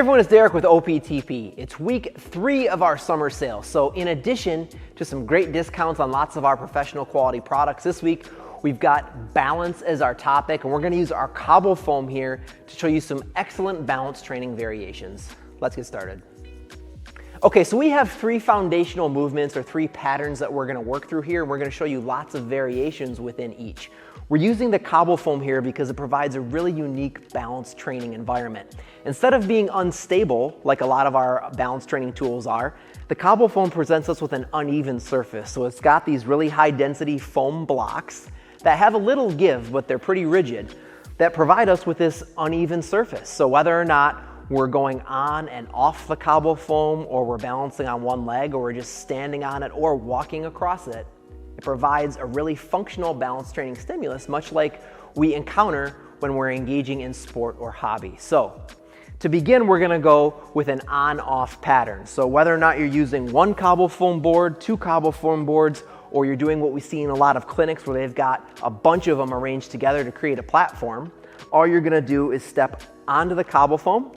everyone, it's Derek with OPTP. It's week 3 of our summer sale. So in addition to some great discounts on lots of our professional quality products, this week we've got balance as our topic, and we're going to use our CobbleFoam here to show you some excellent balance training variations. Let's get started. Okay, so we have 3 foundational movements or 3 patterns that we're going to work through here, and we're going to show you lots of variations within each. We're using the CobbleFoam here because it provides a really unique balance training environment. Instead of being unstable, like a lot of our balance training tools are, the CobbleFoam presents us with an uneven surface. So it's got these really high density foam blocks that have a little give, but they're pretty rigid, that provide us with this uneven surface. So whether or not we're going on and off the CobbleFoam, or we're balancing on one leg, or we're just standing on it or walking across it, it provides a really functional balance training stimulus, much like we encounter when we're engaging in sport or hobby. So to begin, we're gonna go with an on-off pattern. So whether or not you're using one CobbleFoam board, 2 CobbleFoam boards, or you're doing what we see in a lot of clinics where they've got a bunch of them arranged together to create a platform, all you're gonna do is step onto the CobbleFoam,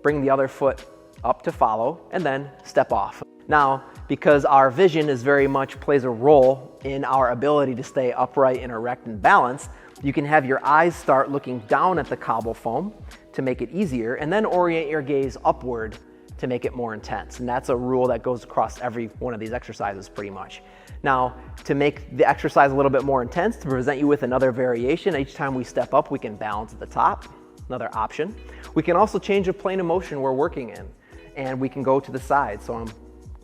bring the other foot up to follow, and then step off. Now, because our vision is very much plays a role in our ability to stay upright and erect and balanced, you can have your eyes start looking down at the CobbleFoam to make it easier, and then orient your gaze upward to make it more intense. And that's a rule that goes across every one of these exercises pretty much. Now, to make the exercise a little bit more intense, to present you with another variation, each time we step up, we can balance at the top, another option. We can also change the plane of motion we're working in, and we can go to the side. So I'm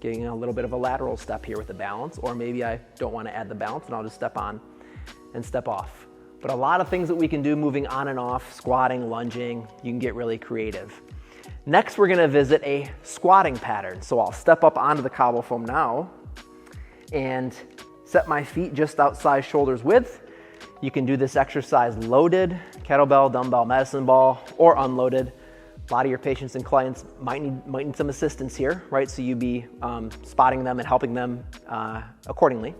getting a little bit of a lateral step here with the balance, or maybe I don't want to add the balance and I'll just step on and step off. But a lot of things that we can do moving on and off, squatting, lunging, you can get really creative. Next, we're gonna visit a squatting pattern. So I'll step up onto the CobbleFoam now and set my feet just outside shoulders width. You can do this exercise loaded, kettlebell, dumbbell, medicine ball, or unloaded. A lot of your patients and clients might need some assistance here, right? So you'd be spotting them and helping them accordingly.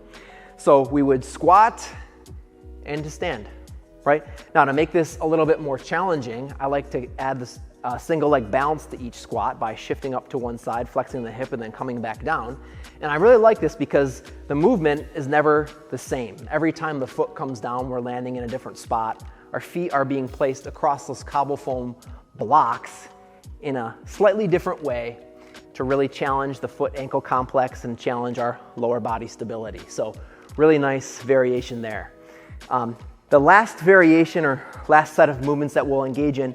So we would squat and to stand, right? Now, to make this a little bit more challenging, I like to add this single leg balance to each squat by shifting up to one side, flexing the hip, and then coming back down. And I really like this because the movement is never the same. Every time the foot comes down, we're landing in a different spot. Our feet are being placed across those CobbleFoam blocks in a slightly different way to really challenge the foot-ankle complex and challenge our lower body stability. So really nice variation there. The last variation or last set of movements that we'll engage in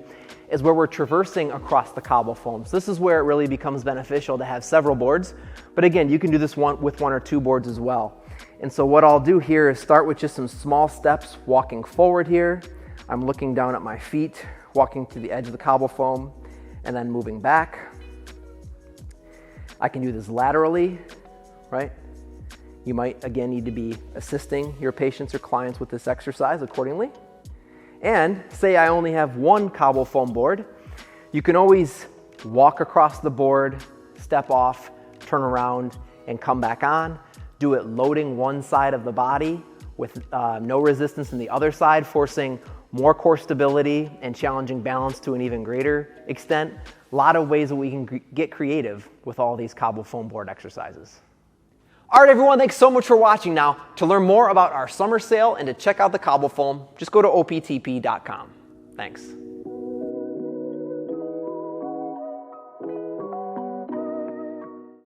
is where we're traversing across the CobbleFoam. So this is where it really becomes beneficial to have several boards. But again, you can do this with 1 or 2 boards as well. And so what I'll do here is start with just some small steps, walking forward here. I'm looking down at my feet, walking to the edge of the CobbleFoam, and then moving back. I can do this laterally, right? You might, again, need to be assisting your patients or clients with this exercise accordingly. And say I only have 1 CobbleFoam board, you can always walk across the board, step off, turn around, and come back on. Do it loading one side of the body with no resistance in the other side, forcing more core stability and challenging balance to an even greater extent. A lot of ways that we can get creative with all these CobbleFoam board exercises. All right, everyone, thanks so much for watching. Now, to learn more about our summer sale and to check out the CobbleFoam, just go to optp.com. Thanks.